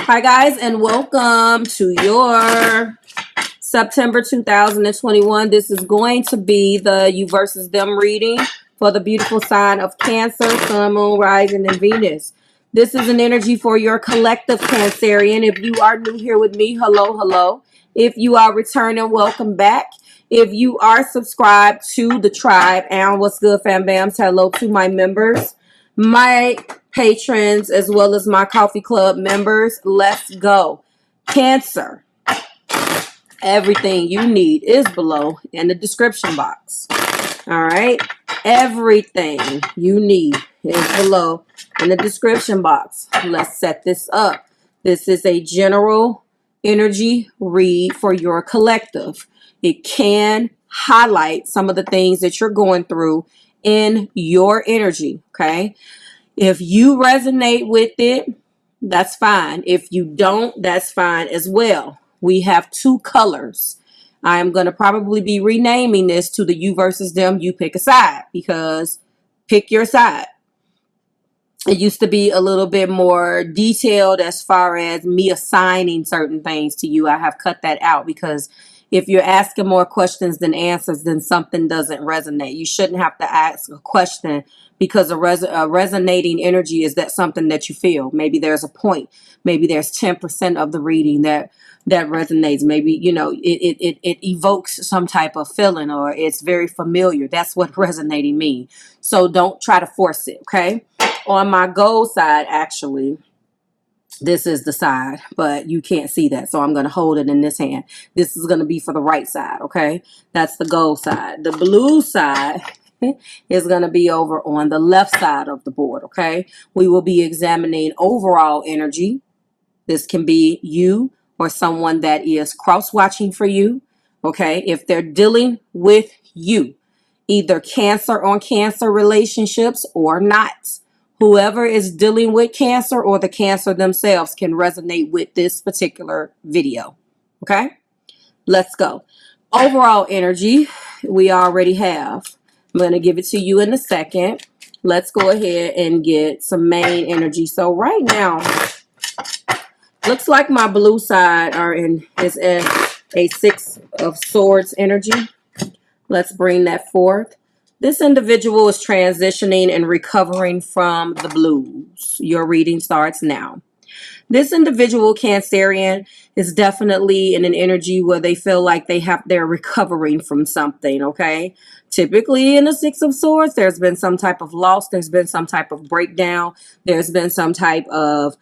Hi guys, and welcome to your September 2021. This is going to be the you versus them reading for the beautiful sign of Cancer, Sun, Moon, Rising, and Venus. This is an energy for your collective Cancerian. If you are new here with me, hello, hello. If you are returning, welcome back. If you are subscribed to the tribe, and what's good, fam bams, hello to my members, my patrons, as well as my coffee club members. Let's go. Cancer, everything you need is below in the description box. All right, everything you need is below in the description box. Let's set this up. This is a general energy read for your collective. It can highlight some of the things that you're going through in your energy. Okay, if you resonate with it, that's fine. If you don't, that's fine as well. We have two colors. I am going to probably be renaming this to the you versus them. You pick a side, because pick your side. It used to be a little bit more detailed as far as me assigning certain things to you. I have cut that out, because if you're asking more questions than answers, then something doesn't resonate. You shouldn't have to ask a question, because a resonating energy is that something that you feel. Maybe there's a point. Maybe there's 10% of the reading that resonates. Maybe, you know, it evokes some type of feeling, or it's very familiar. That's what resonating means. So don't try to force it, okay? On my gold side, actually, this is the side, but you can't see that, so I'm going to hold it in this hand. This is going to be for the right side, okay? That's the gold side. The blue side is going to be over on the left side of the board, okay? We will be examining overall energy. This can be you or someone that is cross-watching for you, okay? If they're dealing with you, either Cancer on Cancer relationships or not. Whoever is dealing with Cancer or the Cancer themselves can resonate with this particular video. Okay, let's go. Overall energy, we already have. I'm going to give it to you in a second. Let's go ahead and get some main energy. So right now, looks like my blue side is at a Six of Swords energy. Let's bring that forth. This individual is transitioning and recovering from the blues. Your reading starts now. This individual, Cancerian, is definitely in an energy where they feel like they're recovering from something, okay? Typically in the Six of Swords, there's been some type of loss. There's been some type of breakdown. There's been some type of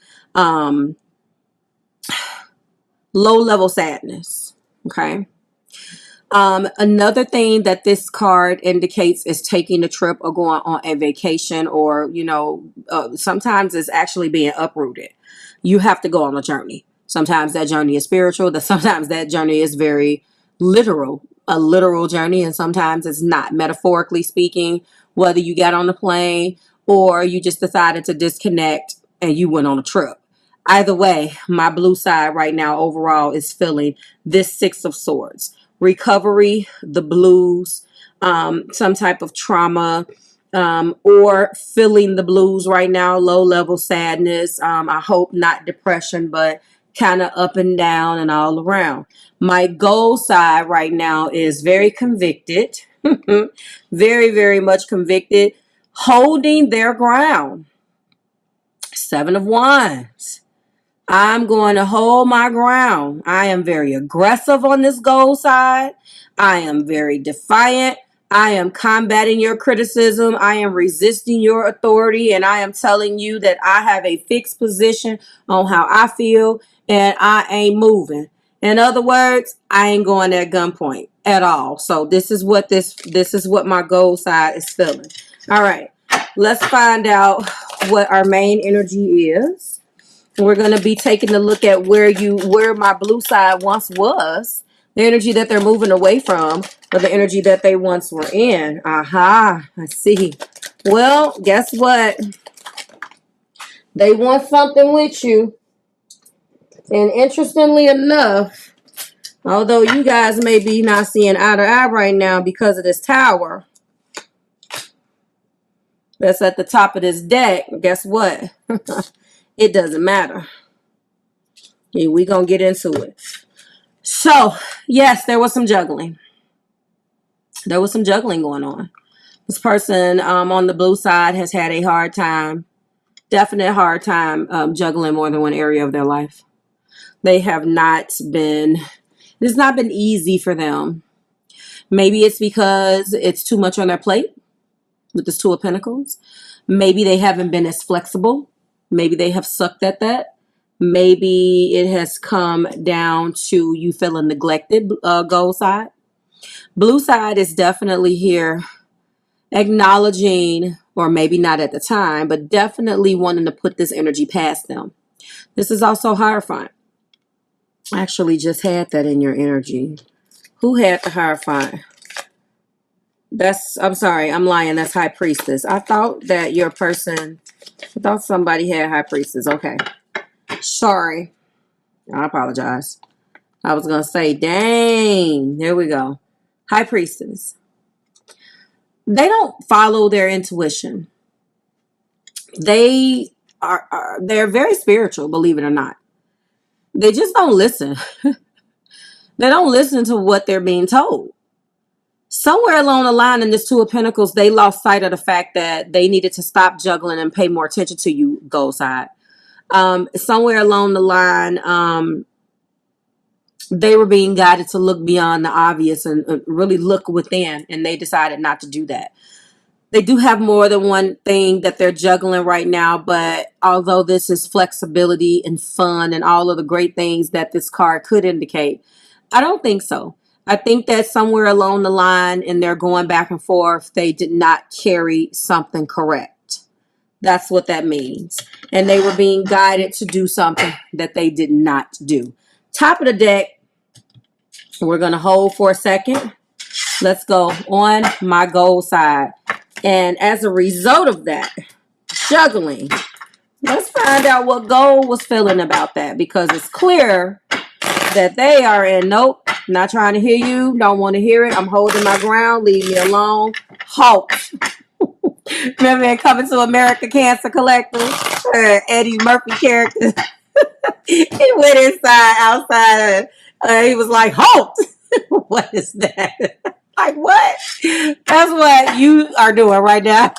low-level sadness, okay? Another thing that this card indicates is taking a trip or going on a vacation, or, you know, sometimes it's actually being uprooted. You have to go on a journey. Sometimes that journey is spiritual. Sometimes that journey is very literal, a literal journey, and sometimes it's not. Metaphorically speaking, whether you got on a plane or you just decided to disconnect and you went on a trip. Either way, my blue side right now overall is feeling this Six of Swords. Recovery, the blues, some type of trauma, or feeling the blues right now, low-level sadness. I hope not depression, but kind of up and down and all around. My gold side right now is very convicted, very, very much convicted, holding their ground. Seven of Wands. I'm going to hold my ground. I am very aggressive on this gold side. I am very defiant. I am combating your criticism. I am resisting your authority. And I am telling you that I have a fixed position on how I feel, and I ain't moving. In other words, I ain't going at gunpoint at all. So this is what my gold side is feeling. All right, let's find out what our main energy is. We're going to be taking a look at where my blue side once was, the energy that they're moving away from, or the energy that they once were in. Aha, I see. Well, guess what? They want something with you. And interestingly enough, although you guys may be not seeing eye to eye right now because of this tower that's at the top of this deck, guess what? It doesn't matter. Yeah, we gonna get into it. So, yes, there was some juggling. There was some juggling going on. This person on the blue side has had a hard time, definite hard time juggling more than one area of their life. They have not been, it's not been easy for them. Maybe it's because it's too much on their plate with this Two of Pentacles. Maybe they haven't been as flexible. Maybe they have sucked at that. Maybe it has come down to you feeling neglected, gold side. Blue side is definitely here acknowledging, or maybe not at the time, but definitely wanting to put this energy past them. This is also Hierophant. I actually just had that in your energy. Who had the Hierophant? That's, I'm sorry, I'm lying. That's High Priestess. I thought that your person, I thought somebody had High Priestess. Okay. Sorry. I apologize. I was going to say, dang. There we go. High Priestess. They don't follow their intuition. They're very spiritual, believe it or not. They just don't listen. They don't listen to what they're being told. Somewhere along the line in this Two of Pentacles, they lost sight of the fact that they needed to stop juggling and pay more attention to you, gold side. Somewhere along the line, they were being guided to look beyond the obvious and really look within, and they decided not to do that. They do have more than one thing that they're juggling right now, but although this is flexibility and fun and all of the great things that this card could indicate, I don't think so. I think that somewhere along the line in their going back and forth, they did not carry something correct. That's what that means. And they were being guided to do something that they did not do. Top of the deck, we're going to hold for a second. Let's go on my gold side. And as a result of that, juggling, let's find out what gold was feeling about that, because it's clear that they are in, nope, not trying to hear you, don't want to hear it, I'm holding my ground, leave me alone, halt. Remember in Coming to America, Cancer Collector, Eddie Murphy character, he went outside, he was like, halt. What is that? Like, what? That's what you are doing right now.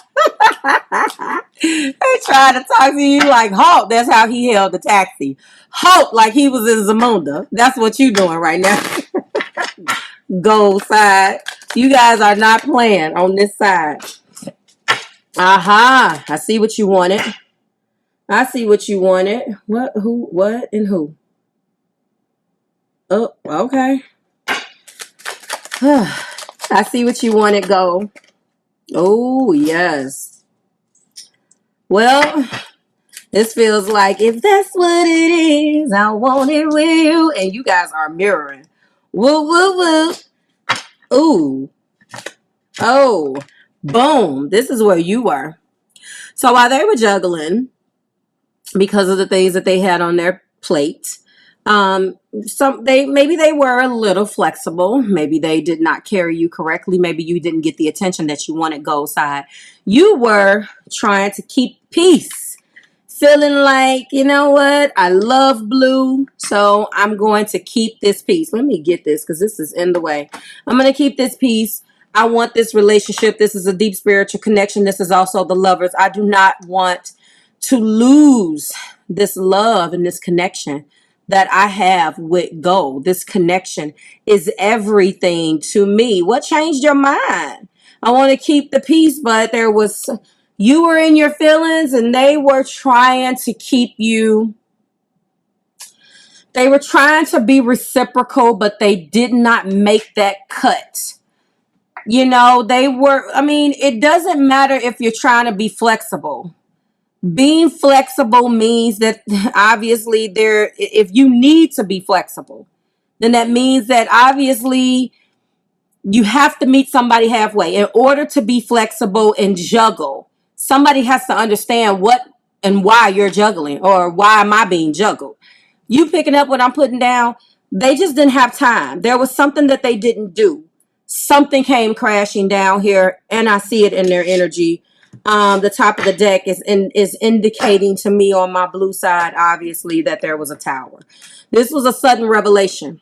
They trying to talk to you like, halt. That's how he held the taxi. Halt, like he was in Zamunda. That's what you doing right now. Gold side. You guys are not playing on this side. Aha. I see what you wanted. I see what you wanted. What, who, what, and who? Oh, okay. I see what you wanted, go. Oh, yes. Well, this feels like if that's what it is, I want it real. And you guys are mirroring. Woo, woo, woo. Ooh. Oh, boom. This is where you were. So while they were juggling, because of the things that they had on their plate, maybe they were a little flexible. Maybe they did not carry you correctly. Maybe you didn't get the attention that you wanted, gold side. You were trying to keep peace, feeling like, you know what, I love blue, so I'm going to keep this peace. Let me get this, because this is in the way. I'm going to keep this peace. I want this relationship. This is a deep spiritual connection. This is also the lovers. I do not want to lose this love and this connection that I have with gold. This connection is everything to me. What changed your mind? I want to keep the peace, but you were in your feelings and they were trying to keep you. They were trying to be reciprocal, but they did not make that cut. You know, it doesn't matter if you're trying to be flexible. Being flexible means that obviously if you need to be flexible, then that means that obviously you have to meet somebody halfway. In order to be flexible and juggle, somebody has to understand what and why you're juggling, or why am I being juggled. You picking up what I'm putting down, they just didn't have time. There was something that they didn't do. Something came crashing down here, and I see it in their energy. The top of the deck is indicating to me on my blue side, obviously, that there was a tower. This was a sudden revelation.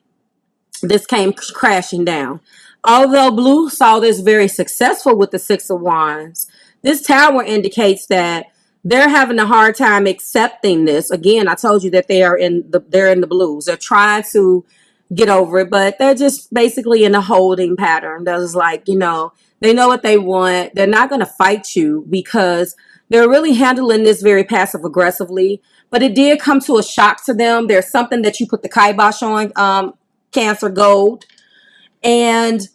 This came crashing down. Although blue saw this very successful with the Six of Wands, this tower indicates that they're having a hard time accepting this. Again, I told you that they're in the blues. They're trying to get over it, but they're just basically in a holding pattern. That's like, you know, they know what they want. They're not going to fight you because they're really handling this very passive aggressively. But it did come to a shock to them. There's something that you put the kibosh on, Cancer Gold, and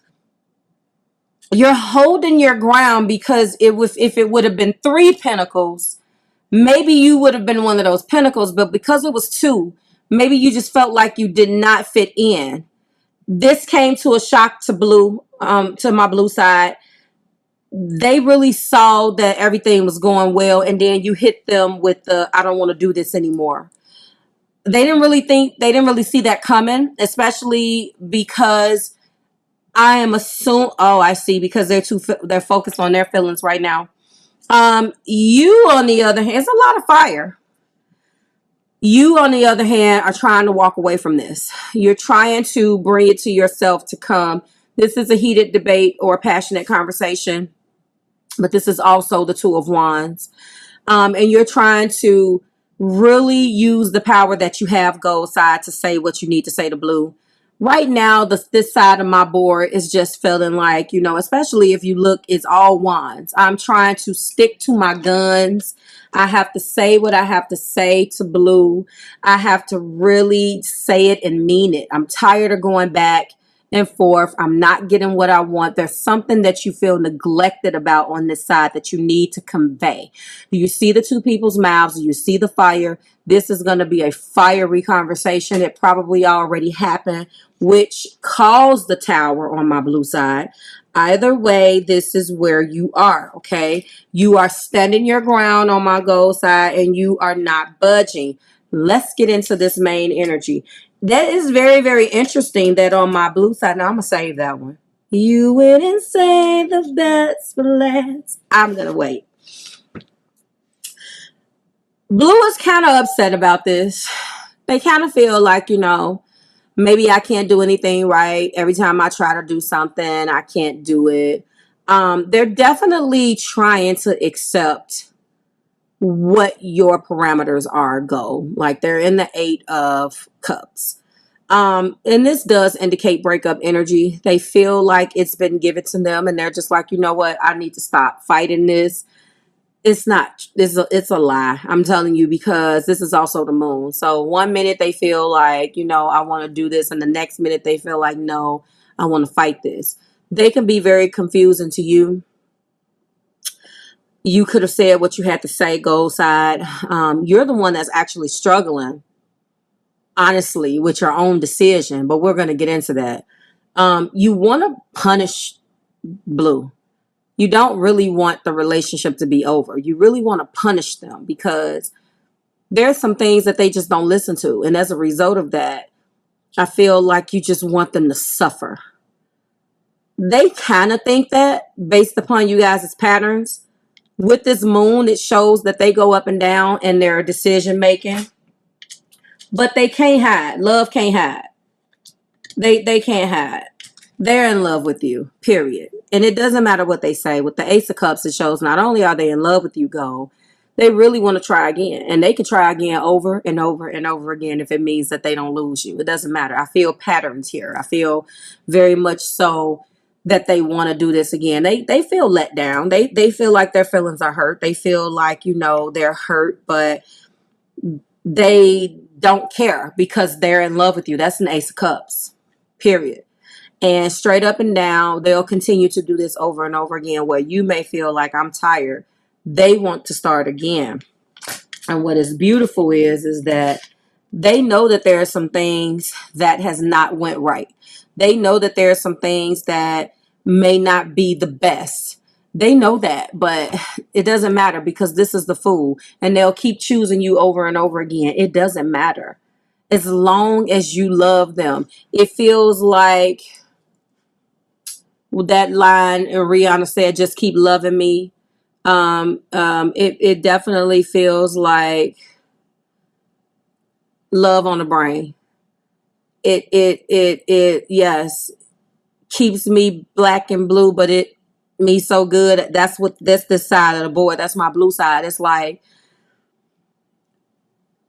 you're holding your ground because if it would have been 3 pentacles, maybe you would have been one of those pentacles, but because it was 2, maybe you just felt like you did not fit in. This came to a shock to blue, to my blue side. They really saw that everything was going well, and then you hit them with the, I don't want to do this anymore. They didn't really see that coming, especially because I am assuming, oh, I see, because they're focused on their feelings right now. You, on the other hand, it's a lot of fire. You, on the other hand, are trying to walk away from this. You're trying to bring it to yourself to come. This is a heated debate or a passionate conversation, but this is also the Two of Wands. And you're trying to really use the power that you have, gold side, to say what you need to say to blue. Right now, this side of my board is just feeling like, you know, especially if you look, it's all wands. I'm trying to stick to my guns. I have to say what I have to say to blue. I have to really say it and mean it. I'm tired of going back and forth. I'm not getting what I want. There's something that you feel neglected about on this side that you need to convey. Do you see the two people's mouths? Do you see the fire? This is going to be a fiery conversation. It probably already happened, which caused the tower on my blue side. Either way, this is where you are, okay? You are standing your ground on my gold side, and you are not budging. Let's get into this main energy. That is very, very interesting that on my blue side, now I'm going to save that one. You wouldn't say the best for last. I'm going to wait. Blue is kind of upset about this. They kind of feel like, you know, maybe I can't do anything right. Every time I try to do something, I can't do it. They're definitely trying to accept what your parameters are, go. Like they're in the 8 of Cups. And this does indicate breakup energy. They feel like it's been given to them, and they're just like, you know what? I need to stop fighting this. It's not, it's a lie. I'm telling you, because this is also the moon. So one minute they feel like, you know, I want to do this. And the next minute they feel like, no, I want to fight this. They can be very confusing to you. You could have said what you had to say, gold side. You're the one that's actually struggling, honestly, with your own decision. But we're going to get into that. You want to punish blue. You don't really want the relationship to be over. You really want to punish them because there's some things that they just don't listen to. And as a result of that, I feel like you just want them to suffer. They kind of think that based upon you guys' patterns. With this moon, it shows that they go up and down in their decision making. But they can't hide. Love can't hide. They can't hide. They're in love with you, period. And it doesn't matter what they say. With the Ace of Cups, it shows not only are they in love with you, go, they really want to try again. And they can try again over and over and over again if it means that they don't lose you. It doesn't matter. I feel patterns here. I feel very much so that they want to do this again. They feel let down. They feel like their feelings are hurt. They feel like, you know, they're hurt, but they don't care because they're in love with you. That's an Ace of Cups, period. And straight up and down, they'll continue to do this over and over again, where you may feel like I'm tired. They want to start again. And what is beautiful is that they know that there are some things that has not went right. They know that there are some things that may not be the best. They know that, but it doesn't matter because this is the Fool, and they'll keep choosing you over and over again. It doesn't matter. As long as you love them. It feels like that line Rihanna said, just keep loving me. It definitely feels like love on the brain. Yes, keeps me black and blue, but me so good. That's this side of the board. That's my blue side. It's like,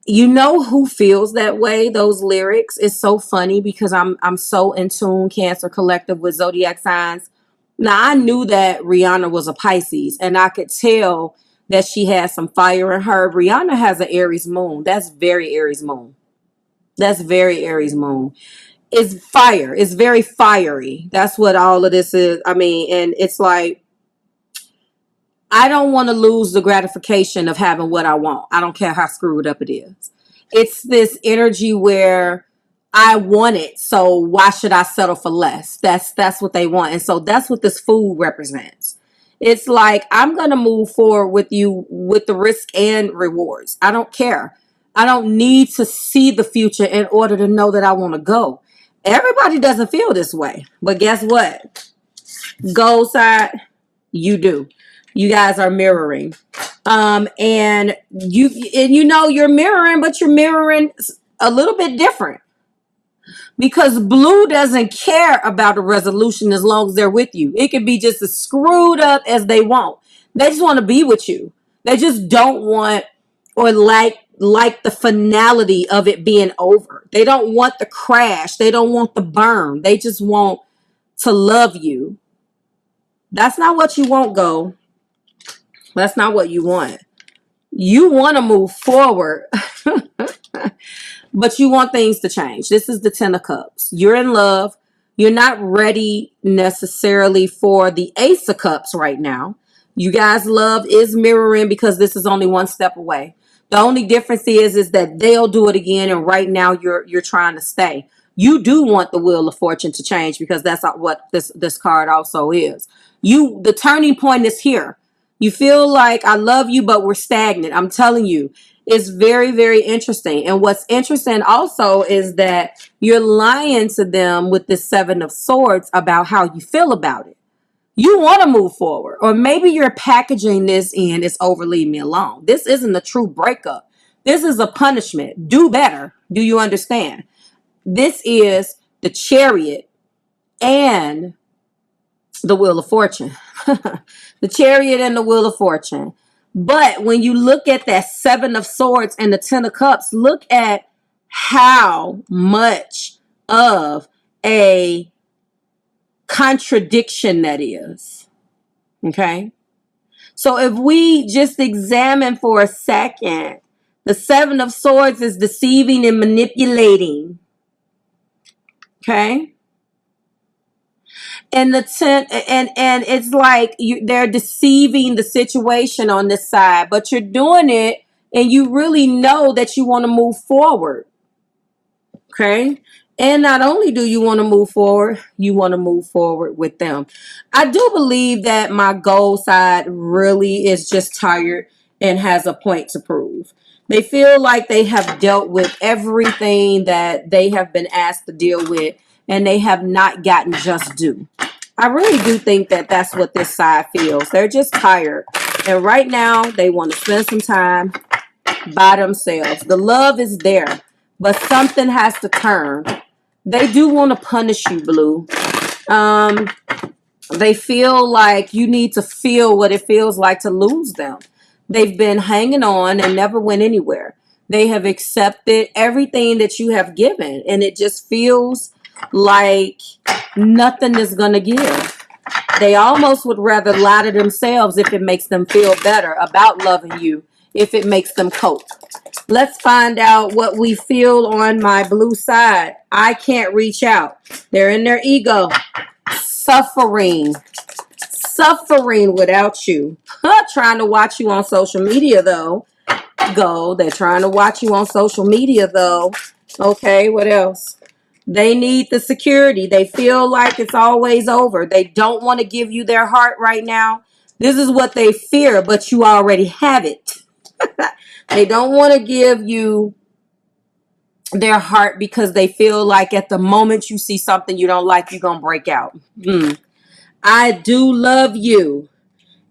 you know who feels that way? Those lyrics. It's so funny because I'm so in tune, Cancer Collective, with zodiac signs. Now I knew that Rihanna was a Pisces, and I could tell that she had some fire in her. Rihanna has an Aries moon. That's very Aries moon. That's very Aries moon. It's fire. It's very fiery. That's what all of this is. I mean, and it's like, I don't want to lose the gratification of having what I want. I don't care how screwed up it is. It's this energy where I want it, so why should I settle for less? That's what they want. And so that's what this food represents. It's like, I'm going to move forward with you with the risk and rewards. I don't care. I don't need to see the future in order to know that I want to go. Everybody doesn't feel this way. But guess what? Gold side, you do. You guys are mirroring. And you know you're mirroring, but you're mirroring a little bit different. Because blue doesn't care about a resolution as long as they're with you. It can be just as screwed up as they want. They just want to be with you. They just don't want or like the finality of it being over. They don't want the crash. They don't want the burn. They just want to love you. That's not what you want, Go. That's not what you want. You want to move forward, but you want things to change. This is the Ten of Cups. You're in love. You're not ready necessarily for the Ace of Cups right now. You guys' love is mirroring because this is only one step away. The only difference is that they'll do it again, and right now you're trying to stay. You do want the Wheel of Fortune to change because that's what this card also is. The turning point is here. You feel like I love you, but we're stagnant. I'm telling you, it's very, very interesting. And what's interesting also is that you're lying to them with the Seven of Swords about how you feel about it. You want to move forward. Or maybe you're packaging this in, it's over, leave me alone. This isn't a true breakup. This is a punishment. Do better. Do you understand? This is the Chariot and the Wheel of Fortune. The Chariot and the Wheel of Fortune. But when you look at that Seven of Swords and the Ten of Cups, look at how much of a contradiction that is. Okay? So if we just examine for a second, the Seven of Swords is deceiving and manipulating. Okay? And the and it's like they're deceiving the situation on this side, but you're doing it and you really know that you want to move forward. Okay? And not only do you want to move forward, you want to move forward with them. I do believe that my gold side really is just tired and has a point to prove. They feel like they have dealt with everything that they have been asked to deal with, and they have not gotten just due. I really do think that that's what this side feels. They're just tired. And right now, they want to spend some time by themselves. The love is there, but something has to turn. They do want to punish you, Blue. They feel like you need to feel what it feels like to lose them. They've been hanging on and never went anywhere. They have accepted everything that you have given, and it just feels like nothing is going to give. They almost would rather lie to themselves if it makes them feel better about loving you, if it makes them cope. Let's find out what we feel on my blue side. I can't reach out. They're in their ego. Suffering without you. Trying to watch you on social media, though. They're trying to watch you on social media, though. Okay, what else? They need the security. They feel like it's always over. They don't want to give you their heart right now. This is what they fear, but you already have it. They don't want to give you their heart because they feel like at the moment you see something you don't like, you're going to break out. I do love you.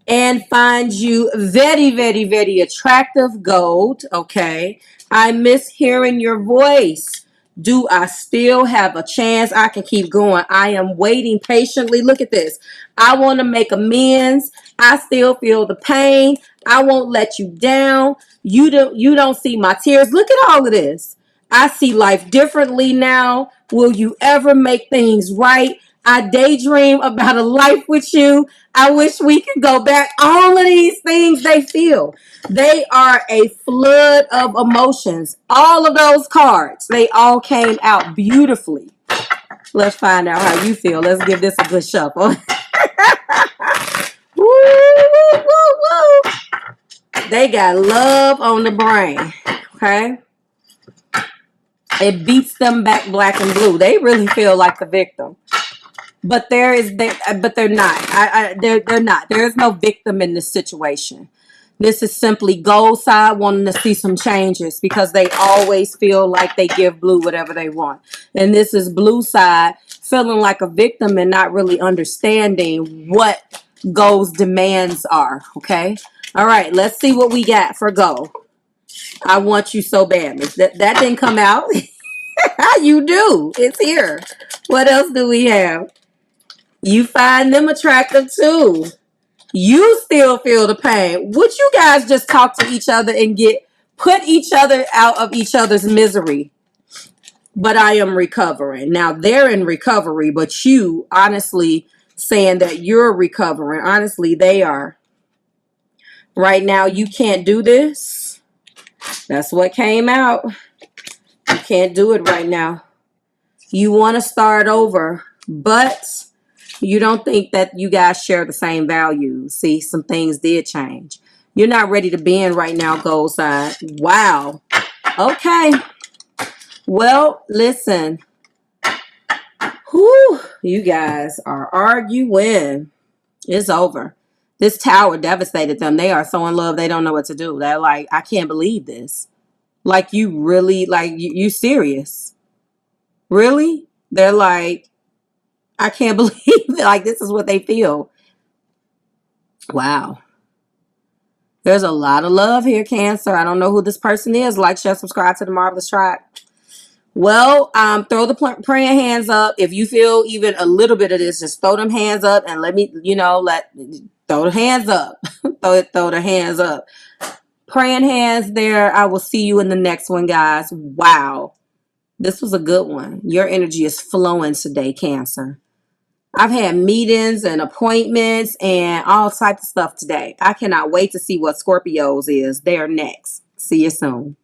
and find you very, very, very attractive, gold. Okay. I miss hearing your voice. Do I still have a chance? I can keep going. I am waiting patiently. Look at this. I want to make amends. I still feel the pain. I won't let you down. You don't see my tears. Look at all of this. I see life differently now. Will you ever make things right? I daydream about a life with you. I wish we could go back. All of these things they feel. They are a flood of emotions. All of those cards, they all came out beautifully. Let's find out how you feel. Let's give this a good shuffle. Woo, woo, woo, woo. They got love on the brain. Okay. It beats them back black and blue. They really feel like the victim. But they're not. They're not. There is no victim in this situation. This is simply gold side wanting to see some changes because they always feel like they give blue whatever they want. And this is blue side feeling like a victim and not really understanding what gold's demands are. Okay. All right. Let's see what we got for gold. I want you so badly. That didn't come out. You do. It's here. What else do we have? You find them attractive too. You still feel the pain. Would you guys just talk to each other and put each other out of each other's misery? But I am recovering. Now they're in recovery, but you honestly saying that you're recovering. Honestly, they are. Right now, you can't do this. That's what came out. You can't do it right now. You want to start over, but you don't think that you guys share the same values. See, some things did change. You're not ready to bend right now, gold side. Wow. Okay. Well, listen. Whew, you guys are arguing. It's over. This tower devastated them. They are so in love, they don't know what to do. They're like, I can't believe this. Like, you really, like, you serious? Really? They're like, I can't believe it. Like, this is what they feel. Wow. There's a lot of love here, Cancer. I don't know who this person is. Like, share, subscribe to the Marvelous Tribe. Well, throw the praying hands up. If you feel even a little bit of this, just throw them hands up and let me, throw the hands up. throw the hands up. Praying hands there. I will see you in the next one, guys. Wow. This was a good one. Your energy is flowing today, Cancer. I've had meetings and appointments and all types of stuff today. I cannot wait to see what Scorpios is. They're next. See you soon.